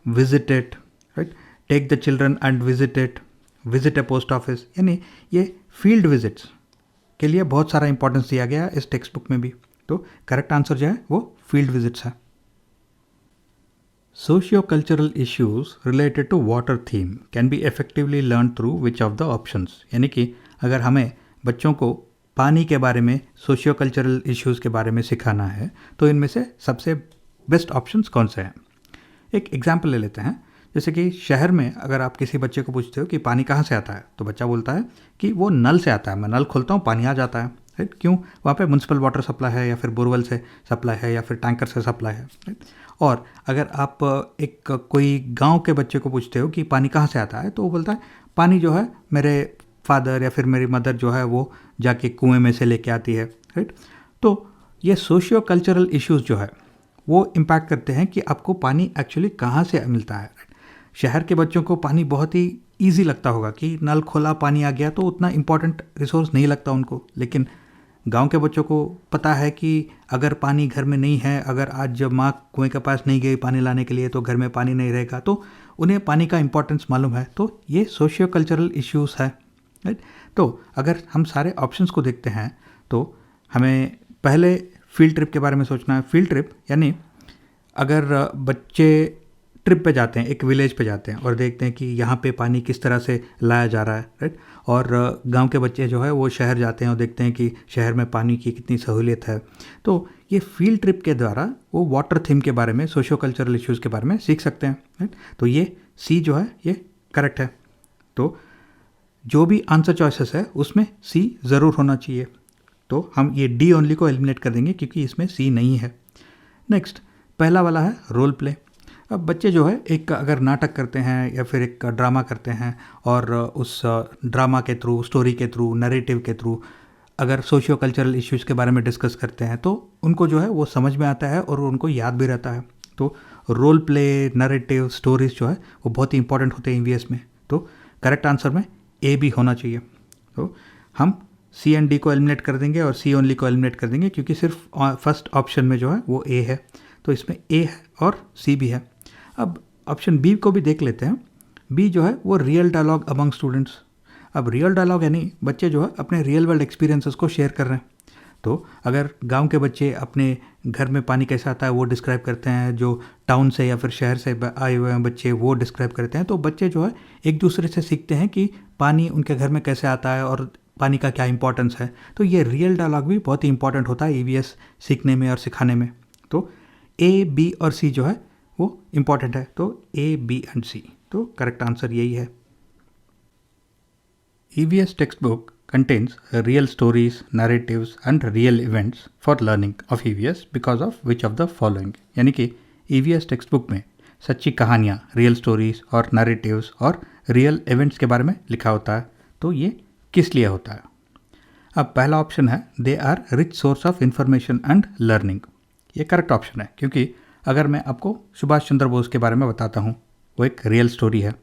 visit it, right, take the children and visit it, visit a post office, यानी ये फील्ड विजिट्स के लिए बहुत सारा इंपॉर्टेंस दिया गया है इस टेक्स्ट बुक में भी। तो करेक्ट आंसर जो है वो फील्ड विजिट्स है। Socio-cultural issues related to water theme can be effectively learned through which of the options, यानी कि अगर हमें बच्चों को पानी के बारे में, सोशियो कल्चरल इश्यूज़ के बारे में सिखाना है तो इनमें से सबसे बेस्ट ऑप्शंस कौन से हैं। एक एग्जांपल ले लेते हैं, जैसे कि शहर में अगर आप किसी बच्चे को पूछते हो कि पानी कहाँ से आता है, तो बच्चा बोलता है कि वो नल से आता है, मैं नल खोलता हूँ पानी आ जाता है, राइट। क्यों? वहाँ पे म्यूनसिपल वाटर सप्लाई है या फिर बोरवेल से सप्लाई है या फिर टैंकर से सप्लाई है, राइट। और अगर आप एक कोई गांव के बच्चे को पूछते हो कि पानी कहाँ से आता है, तो वो बोलता है पानी जो है मेरे फादर या फिर मेरी मदर जो है वो जाके कुएं में से लेके आती है, राइट। तो ये सोशियो कल्चरल इश्यूज़ जो है वो इम्पैक्ट करते हैं कि आपको पानी एक्चुअली कहाँ से मिलता है, राइट। शहर के बच्चों को पानी बहुत ही ईजी लगता होगा कि नल खोला पानी आ गया, तो उतना इम्पॉर्टेंट रिसोर्स नहीं लगता उनको। लेकिन गांव के बच्चों को पता है कि अगर पानी घर में नहीं है, अगर आज जब माँ कुएं के पास नहीं गई पानी लाने के लिए तो घर में पानी नहीं रहेगा, तो उन्हें पानी का इंपॉर्टेंस मालूम है। तो ये सोशियो कल्चरल इश्यूज़ है, राइट। तो अगर हम सारे ऑप्शंस को देखते हैं तो हमें पहले फील्ड ट्रिप के बारे में सोचना है। फील्ड ट्रिप यानी अगर बच्चे ट्रिप पे जाते हैं, एक विलेज पे जाते हैं और देखते हैं कि यहाँ पे पानी किस तरह से लाया जा रहा है, राइट। और गांव के बच्चे जो है वो शहर जाते हैं और देखते हैं कि शहर में पानी की कितनी सहूलियत है। तो ये फील्ड ट्रिप के द्वारा वो वाटर थीम के बारे में, सोशियो कल्चरल इश्यूज़ के बारे में सीख सकते हैं, राइट। तो ये सी जो है ये करेक्ट है। तो जो भी आंसर चॉइसेस है उसमें सी ज़रूर होना चाहिए। तो हम ये डी ओनली को एलिमिनेट कर देंगे क्योंकि इसमें सी नहीं है। नेक्स्ट, पहला वाला है रोल प्ले। अब बच्चे जो है एक अगर नाटक करते हैं या फिर एक ड्रामा करते हैं और उस ड्रामा के थ्रू, स्टोरी के थ्रू, नरेटिव के थ्रू अगर सोशियो कल्चरल इश्यूज़ के बारे में डिस्कस करते हैं तो उनको जो है वो समझ में आता है और उनको याद भी रहता है। तो रोल प्ले, नरेटिव, स्टोरीज जो है वो बहुत ही इंपॉर्टेंट होते हैं EVS में। तो करेक्ट आंसर में ए भी होना चाहिए। तो हम सी एंड डी को एलिमिनेट कर देंगे और सी ओनली को एलिमिनेट कर देंगे क्योंकि सिर्फ फर्स्ट ऑप्शन में जो है वो ए है। तो इसमें ए है और सी भी है। अब ऑप्शन बी को भी देख लेते हैं। बी जो है वो रियल डायलॉग अमंग स्टूडेंट्स। अब रियल डायलॉग यानी बच्चे जो है अपने रियल वर्ल्ड एक्सपीरियंसेस को शेयर कर रहे हैं। तो अगर गांव के बच्चे अपने घर में पानी कैसा आता है वो डिस्क्राइब करते हैं, जो टाउन से या फिर शहर से आए हुए हैं बच्चे वो डिस्क्राइब करते हैं, तो बच्चे जो है एक दूसरे से सीखते हैं कि पानी उनके घर में कैसे आता है और पानी का क्या इंपॉर्टेंस है। तो ये रियल डायलॉग भी बहुत ही इंपॉर्टेंट होता है ईवीएस सीखने में और सिखाने में। तो ए, बी और सी जो है वो इंपॉर्टेंट है, तो ए, बी एंड सी, तो करेक्ट आंसर यही है। EVS textbook contains real stories, narratives and real events for learning of EVS because of which of the following। यानी कि EVS textbook में सच्ची कहानियाँ, रियल स्टोरीज और नैरेटिव्स और रियल इवेंट्स के बारे में लिखा होता है। तो ये किस लिए होता है? अब पहला ऑप्शन है they are rich source of information and learning. ये करेक्ट ऑप्शन है, क्योंकि अगर मैं आपको सुभाष चंद्र बोस के बारे में बताता हूँ, वो एक रियल स्टोरी है,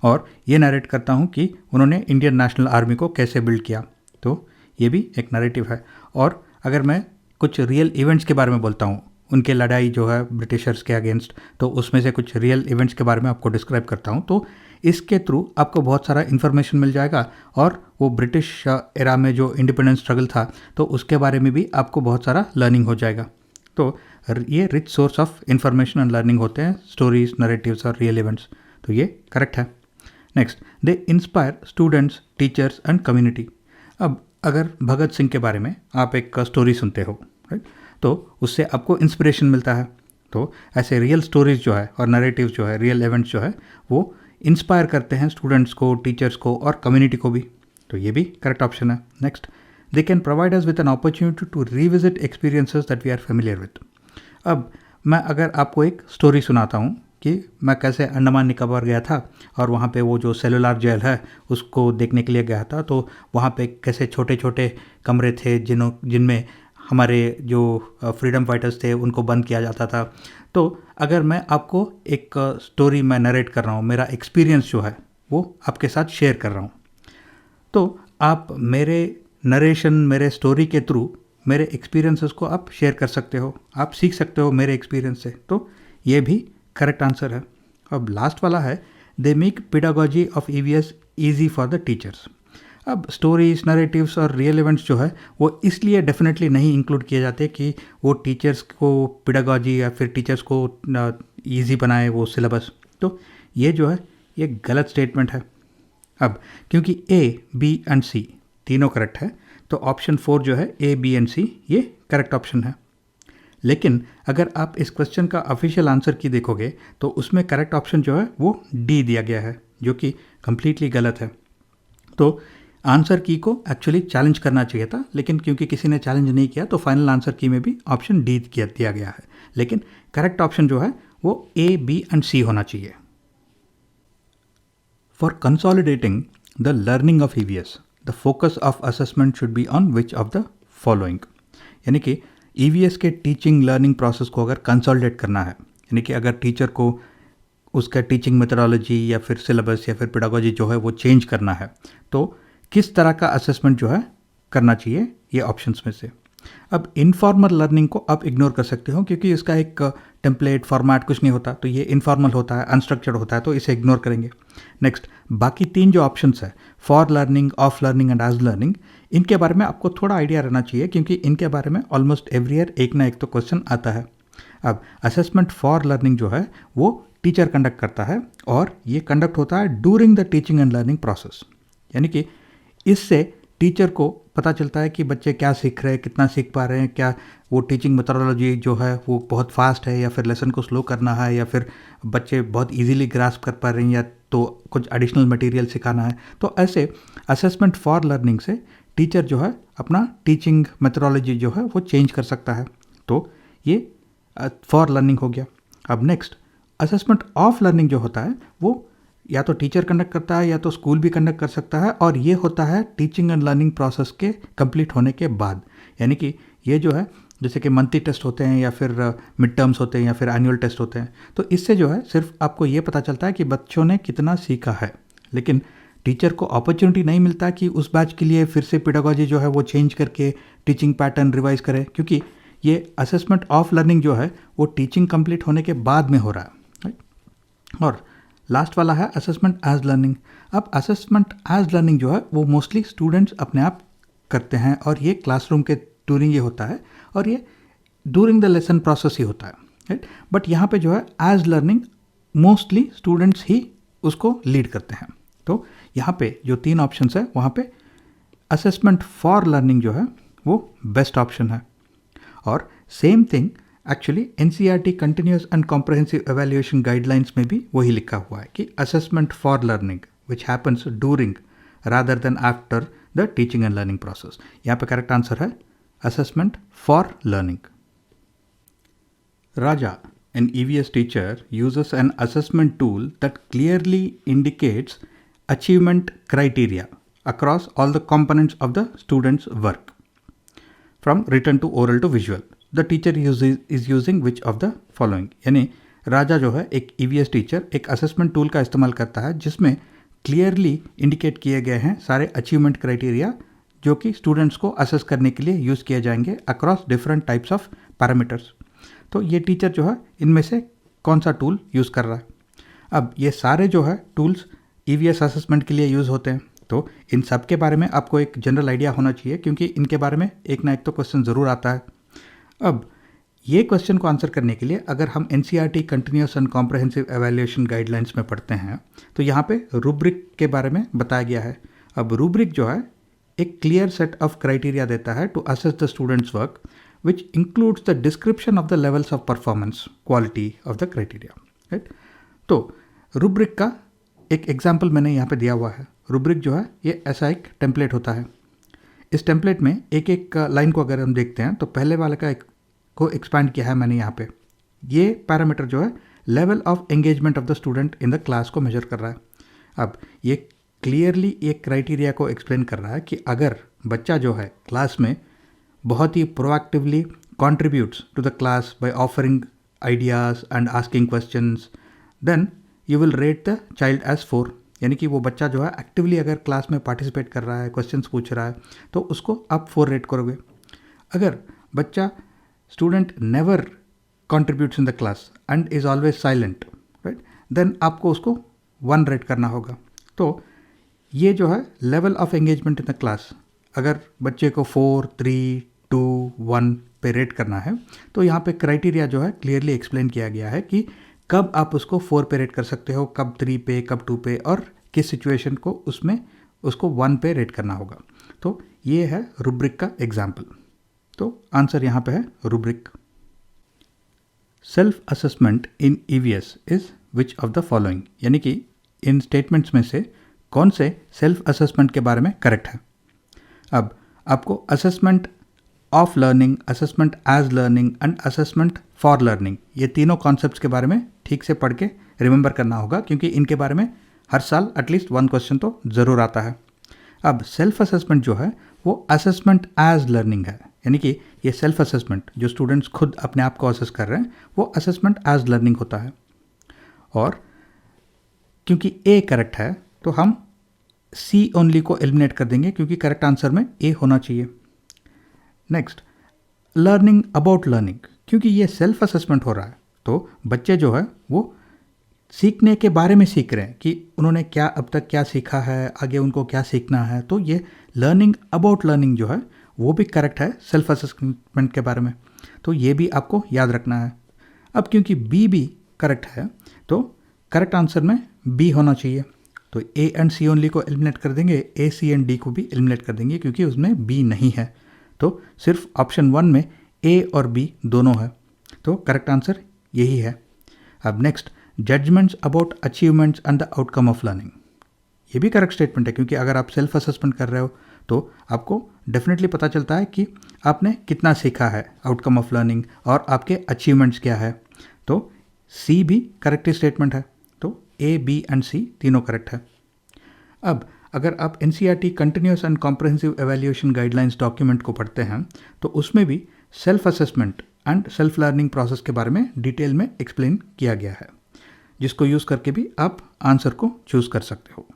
और ये नरेट करता हूँ कि उन्होंने इंडियन नेशनल आर्मी को कैसे बिल्ड किया, तो ये भी एक नरेटिव है। और अगर मैं कुछ रियल इवेंट्स के बारे में बोलता हूँ, उनके लड़ाई जो है ब्रिटिशर्स के अगेंस्ट, तो उसमें से कुछ रियल इवेंट्स के बारे में आपको डिस्क्राइब करता हूँ, तो इसके थ्रू आपको बहुत सारा इन्फॉर्मेशन मिल जाएगा। और वो ब्रिटिश एरा में जो इंडिपेंडेंस स्ट्रगल था, तो उसके बारे में भी आपको बहुत सारा लर्निंग हो जाएगा। तो ये rich source of information and learning होते हैं स्टोरीज, नरेटिव्स और रियल इवेंट्स, तो ये करेक्ट है। Next, they inspire students, teachers and community. अब अगर भगत सिंह के बारे में आप एक स्टोरी सुनते हो, राइट, तो उससे आपको इंस्पिरेशन मिलता है। तो ऐसे रियल स्टोरीज जो है और नरेटिव्स जो है, रियल इवेंट्स जो है, वो इंस्पायर करते हैं स्टूडेंट्स को, टीचर्स को और कम्युनिटी को भी, तो ये भी करेक्ट ऑप्शन है। Next, they can provide us with an opportunity to revisit experiences that we are familiar with. अब मैं अगर आपको एक स्टोरी सुनाता हूँ कि मैं कैसे अंडमान निकोबार गया था और वहाँ पे वो जो सेलुलर जेल है उसको देखने के लिए गया था, तो वहाँ पे कैसे छोटे छोटे कमरे थे जिनमें हमारे जो फ्रीडम फाइटर्स थे उनको बंद किया जाता था। तो अगर मैं आपको एक स्टोरी मैं नरेट कर रहा हूँ, मेरा एक्सपीरियंस जो है वो आपके साथ शेयर कर रहा हूँ, तो आप मेरे नरेशन, मेरे स्टोरी के थ्रू मेरे एक्सपीरियंसेस को आप शेयर कर सकते हो, आप सीख सकते हो मेरे एक्सपीरियंस से, तो ये भी करेक्ट आंसर है। अब लास्ट वाला है they make pedagogy of EVS easy for the teachers. अब स्टोरीज, नरेटिव्स और रियल इवेंट्स जो है वो इसलिए डेफिनेटली नहीं इंक्लूड किए जाते कि वो टीचर्स को पेडागॉजी या फिर टीचर्स को ईजी बनाए वो सिलेबस, तो ये जो है ये गलत स्टेटमेंट है। अब क्योंकि ए, बी एंड सी तीनों करेक्ट है, तो ऑप्शन 4 जो है ए, बी एंड सी ये करेक्ट ऑप्शन है। लेकिन अगर आप इस क्वेश्चन का ऑफिशियल आंसर की देखोगे तो उसमें करेक्ट ऑप्शन जो है वो डी दिया गया है, जो कि कंप्लीटली गलत है। तो आंसर की को एक्चुअली चैलेंज करना चाहिए था, लेकिन क्योंकि किसी ने चैलेंज नहीं किया तो फाइनल आंसर की में भी ऑप्शन डी दिया गया है। लेकिन करेक्ट ऑप्शन जो है वो ए, बी एंड सी होना चाहिए। For consolidating the learning of EVS the focus of assessment should be on which of the following. यानी कि ईवीएस के टीचिंग लर्निंग प्रोसेस को अगर कंसोलिडेट करना है, यानी कि अगर टीचर को उसका टीचिंग मेथोडोलॉजी या फिर सिलेबस या फिर पेडागोजी जो है वो चेंज करना है, तो किस तरह का असेसमेंट जो है करना चाहिए, ये ऑप्शंस में से। अब इनफॉर्मल लर्निंग को आप इग्नोर कर सकते हो क्योंकि इसका एक टेम्पलेट फॉर्मेट कुछ नहीं होता, तो ये इनफॉर्मल होता है, अनस्ट्रक्चर्ड होता है, तो इसे इग्नोर करेंगे। नेक्स्ट, बाकी 3 जो ऑप्शंस है for learning, of learning and as learning, इनके बारे में आपको थोड़ा आइडिया रहना चाहिए क्योंकि इनके बारे में ऑलमोस्ट एवरी ईयर एक ना एक तो क्वेश्चन आता है। अब असेसमेंट फॉर लर्निंग जो है वो टीचर कंडक्ट करता है और ये कंडक्ट होता है during the teaching and learning process, यानी कि इससे टीचर को पता चलता है कि बच्चे क्या सीख रहे हैं, कितना सीख पा रहे हैं, क्या वो टीचिंग मेथोडोलॉजी जो है वो बहुत फास्ट है या फिर लेसन को स्लो करना है या फिर बच्चे बहुत इजीली ग्रास्प कर पा रहे हैं या तो कुछ एडिशनल मटेरियल सिखाना है। तो ऐसे असेसमेंट फॉर लर्निंग से टीचर जो है अपना टीचिंग मेथोडोलॉजी जो है वो चेंज कर सकता है, तो ये फॉर लर्निंग हो गया। अब नेक्स्ट, असेसमेंट ऑफ लर्निंग जो होता है वो या तो टीचर कंडक्ट करता है या तो स्कूल भी कंडक्ट कर सकता है, और ये होता है टीचिंग एंड लर्निंग प्रोसेस के कंप्लीट होने के बाद। यानी कि ये जो है जैसे कि मंथली टेस्ट होते हैं या फिर मिड टर्म्स होते हैं या फिर एनुअल टेस्ट होते हैं, तो इससे जो है सिर्फ आपको ये पता चलता है कि बच्चों ने कितना सीखा है, लेकिन टीचर को अपॉर्चुनिटी नहीं मिलता कि उस बैच के लिए फिर से पेडागोजी जो है वो चेंज करके टीचिंग पैटर्न रिवाइज करे, क्योंकि ये असेसमेंट ऑफ लर्निंग जो है वो टीचिंग कंप्लीट होने के बाद में हो रहा है, राइट। और लास्ट वाला है असेसमेंट एज लर्निंग। अब असेसमेंट एज लर्निंग जो है वो मोस्टली स्टूडेंट्स अपने आप करते हैं और ये क्लासरूम के ड्यूरिंग ये होता है और ये ड्यूरिंग द लेसन प्रोसेस ही होता है, राइट। बट यहाँ पे जो है एज लर्निंग मोस्टली स्टूडेंट्स ही उसको लीड करते हैं। तो यहाँ पे जो 3 ऑप्शंस है वहाँ पे असेसमेंट फॉर लर्निंग जो है वो बेस्ट ऑप्शन है। और same thing actually NCERT continuous and comprehensive evaluation guidelines में भी वही लिखा हुआ है कि assessment for learning which happens during rather than after the teaching and learning process. यहाँ पे करेक्ट आंसर है assessment for learning. Raja, an EVS teacher, uses an assessment tool that clearly indicates achievement criteria across all the components of the student's work, from written to oral to visual. The teacher is using which of the following? यानी राजा जो है एक EVS टीचर एक असेसमेंट टूल का इस्तेमाल करता है जिसमें क्लियरली इंडिकेट किए गए हैं सारे अचीवमेंट क्राइटेरिया जो कि स्टूडेंट्स को असेस करने के लिए यूज़ किए जाएंगे across different types of parameters. तो ये टीचर जो है इनमें से कौन सा टूल यूज़ कर रहा है। अब ये सारे जो है टूल्स EVS असेसमेंट के लिए यूज़ होते हैं, तो इन सब के बारे में आपको एक जनरल आइडिया होना चाहिए क्योंकि इनके बारे में एक ना एक तो क्वेश्चन ज़रूर आता है। अब ये क्वेश्चन को आंसर करने के लिए अगर हम NCERT continuous and comprehensive evaluation guidelines में पढ़ते हैं तो यहाँ पे रूब्रिक के बारे में बताया गया है। अब रूब्रिक जो है एक क्लियर सेट ऑफ क्राइटेरिया देता है to assess the students work which includes the description of the levels of performance, quality of the criteria, right? तो rubric का एक एग्जाम्पल मैंने यहाँ पे दिया हुआ है। rubric जो है ये ऐसा एक टेम्पलेट होता है। इस टेम्पलेट में एक एक लाइन को अगर हम देखते हैं तो पहले वाले का एक को एक्सपैंड किया है मैंने यहाँ पे। ये पैरामीटर जो है level of engagement of the student in the class को मेजर कर रहा है। अब ये क्लियरली एक क्राइटेरिया को एक्सप्लेन कर रहा है कि अगर बच्चा जो है क्लास में बहुत ही proactively contributes to the class by offering ideas and asking questions, then you will rate the child as 4। यानी कि वो बच्चा जो है एक्टिवली अगर क्लास में पार्टिसिपेट कर रहा है, क्वेश्चंस पूछ रहा है, तो उसको आप 4 रेट करोगे। अगर बच्चा student never contributes in the class and is always silent, right, then आपको उसको 1 रेट करना होगा। तो ये जो है level of engagement in the class, अगर बच्चे को 4, 3, 2, 1 पे रेट करना है तो यहाँ पे क्राइटेरिया जो है क्लियरली एक्सप्लेन किया गया है कि कब आप उसको 4 पे रेट कर सकते हो, कब 3 पे, कब 2 पे और किस सिचुएशन को उसमें उसको 1 पे रेट करना होगा। तो ये है रूब्रिक का एग्जाम्पल। तो आंसर यहाँ पे है rubric. Self assessment in EVS is which of the following, यानी कि इन स्टेटमेंट्स में से कौन से सेल्फ असेसमेंट के बारे में करेक्ट है। अब आपको assessment of learning, assessment as learning and assessment for learning ये तीनों कॉन्सेप्ट्स के बारे में ठीक से पढ़ के रिमेंबर करना होगा क्योंकि इनके बारे में हर साल एटलीस्ट 1 क्वेश्चन तो ज़रूर आता है। अब सेल्फ असेसमेंट जो है वो असेसमेंट एज लर्निंग है, यानी कि ये सेल्फ असेसमेंट जो स्टूडेंट्स खुद अपने आप को असेस कर रहे हैं वो असेसमेंट एज लर्निंग होता है। और क्योंकि ए करेक्ट है तो हम सी ओनली को एलिमिनेट कर देंगे क्योंकि करेक्ट आंसर में ए होना चाहिए। नेक्स्ट, लर्निंग अबाउट लर्निंग, क्योंकि ये सेल्फ असेसमेंट हो रहा है तो बच्चे जो है वो सीखने के बारे में सीख रहे हैं कि उन्होंने क्या अब तक क्या सीखा है, आगे उनको क्या सीखना है। तो ये लर्निंग अबाउट लर्निंग जो है वो भी करेक्ट है सेल्फ असेसमेंट के बारे में, तो ये भी आपको याद रखना है। अब क्योंकि बी भी करेक्ट है तो करेक्ट आंसर में बी होना चाहिए, तो ए एंड सी ओनली को एलिमिनेट कर देंगे, ए सी एंड डी को भी एलिमिनेट कर देंगे क्योंकि उसमें बी नहीं है। तो सिर्फ ऑप्शन 1 में ए और बी दोनों है, तो करेक्ट आंसर यही है। अब next, judgments about achievements and the outcome of learning, ये भी करेक्ट स्टेटमेंट है क्योंकि अगर आप सेल्फ असेसमेंट कर रहे हो तो आपको डेफिनेटली पता चलता है कि आपने कितना सीखा है, आउटकम ऑफ लर्निंग, और आपके अचीवमेंट्स क्या है। तो सी भी करेक्ट स्टेटमेंट है, तो ए, बी एंड सी तीनों करेक्ट है। अब अगर आप NCERT continuous and comprehensive evaluation guidelines document को पढ़ते हैं तो उसमें भी self assessment and self learning process के बारे में डिटेल में एक्सप्लेन किया गया है, जिसको यूज़ करके भी आप आंसर को चूज कर सकते हो।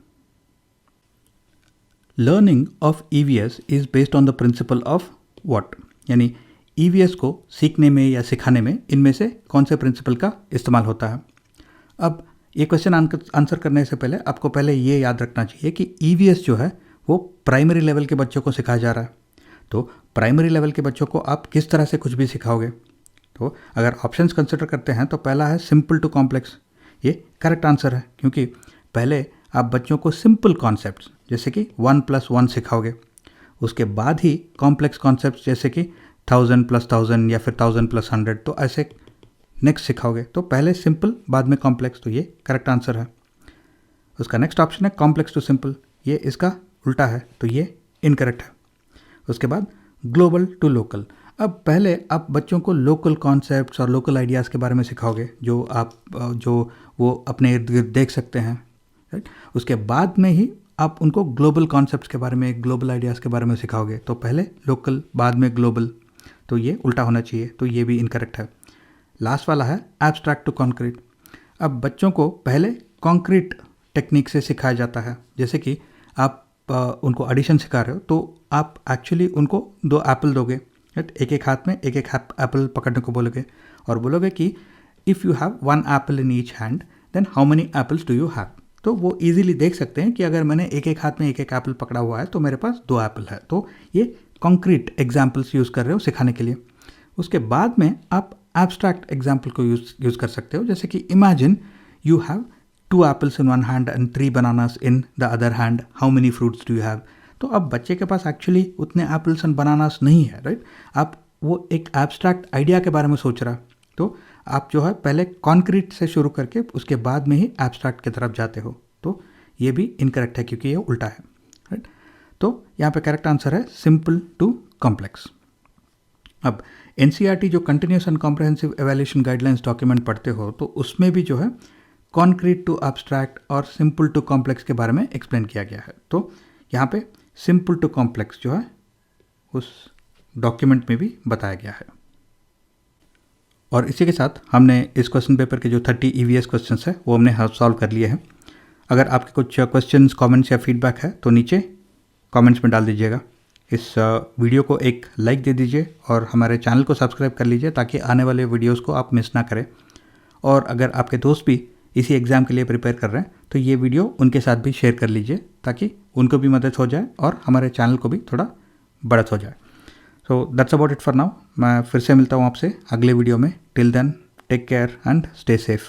Learning of EVS is based on the principle of what, यानी EVS को सीखने में या सिखाने में इनमें से कौन से प्रिंसिपल का इस्तेमाल होता है। अब ये क्वेश्चन आंसर करने से पहले आपको पहले ये याद रखना चाहिए कि EVS जो है वो प्राइमरी लेवल के बच्चों को सिखाया जा रहा है। तो प्राइमरी लेवल के बच्चों को आप किस तरह से कुछ भी सिखाओगे। तो अगर ऑप्शंस कंसिडर करते हैं तो पहला है सिंपल टू कॉम्प्लेक्स, ये करेक्ट आंसर है, क्योंकि पहले आप बच्चों को सिंपल कॉन्सेप्ट्स जैसे कि 1+1 सिखाओगे, उसके बाद ही कॉम्प्लेक्स कॉन्सेप्ट्स जैसे कि 1000+1000 या फिर 1000+100, तो ऐसे नेक्स्ट सिखाओगे। तो पहले सिंपल बाद में कॉम्प्लेक्स, तो ये करेक्ट आंसर है। उसका नेक्स्ट ऑप्शन है कॉम्प्लेक्स टू सिंपल, ये इसका उल्टा है, तो ये इनकरेक्ट है। उसके बाद ग्लोबल टू लोकल, अब पहले आप बच्चों को लोकल कॉन्सेप्ट्स और लोकल आइडियाज़ के बारे में सिखाओगे जो वो अपने इर्द गिर्द देख सकते हैं, राइट। उसके बाद में ही आप उनको ग्लोबल कॉन्सेप्ट्स के बारे में, ग्लोबल आइडियाज़ के बारे में सिखाओगे। तो पहले लोकल बाद में ग्लोबल, तो ये उल्टा होना चाहिए, तो ये भी इनकरेक्ट है। लास्ट वाला है एब्स्ट्रैक्ट टू कॉन्क्रीट, अब बच्चों को पहले कॉन्क्रीट टेक्निक से सिखाया जाता है, जैसे कि आप उनको एडिशन सिखा रहे हो तो आप एक्चुअली उनको 2 एप्पल दोगे, एक एक हाथ में एक एप्पल पकड़ने को बोलोगे और बोलोगे कि if you have 1 apple in each hand then how many apples do you have. तो वो इजीली देख सकते हैं कि अगर मैंने एक एक हाथ में एक एक एप्पल पकड़ा हुआ है तो मेरे पास 2 एप्पल है। तो ये कॉन्क्रीट एग्जाम्पल्स यूज़ कर रहे हो सिखाने के लिए। उसके बाद में आप एब्स्ट्रैक्ट एग्जाम्पल को यूज़ कर सकते हो, जैसे कि imagine you have 2 apples in one hand and 3 bananas in the other hand, how many fruits do you have। तो अब बच्चे के पास एक्चुअली उतने एप्पल्स एंड बनानास नहीं है, राइट। आप वो एक एब्स्ट्रैक्ट आइडिया के बारे में सोच रहा है, तो आप जो है पहले कॉन्क्रीट से शुरू करके उसके बाद में ही एब्स्ट्रैक्ट की तरफ जाते हो, तो ये भी इनकरेक्ट है क्योंकि ये उल्टा है, राइट। तो यहाँ पे करेक्ट आंसर है सिंपल टू कॉम्प्लेक्स। अब NCERT जो continuous and comprehensive evaluation guidelines document पढ़ते हो तो उसमें भी जो है कॉन्क्रीट टू एब्स्ट्रैक्ट और सिंपल टू कॉम्प्लेक्स के बारे में एक्सप्लेन किया गया है। तो यहाँ पे सिंपल टू कॉम्प्लेक्स जो है उस डॉक्यूमेंट में भी बताया गया है। और इसी के साथ हमने इस क्वेश्चन पेपर के जो 30 EVS क्वेश्चंस है वो हमने सॉल्व कर लिए हैं। अगर आपके कुछ क्वेश्चंस, कमेंट्स या फीडबैक है तो नीचे कमेंट्स में डाल दीजिएगा। इस वीडियो को एक लाइक दे दीजिए और हमारे चैनल को सब्सक्राइब कर लीजिए ताकि आने वाले वीडियोज़ को आप मिस ना करें। और अगर आपके दोस्त भी इसी एग्ज़ाम के लिए प्रिपेयर कर रहे हैं तो ये वीडियो उनके साथ भी शेयर कर लीजिए ताकि उनको भी मदद हो जाए और हमारे चैनल को भी थोड़ा बढ़त हो जाए। So that's about it for now. मैं फिर से मिलता हूँ आपसे अगले वीडियो में। Till then take care and stay safe.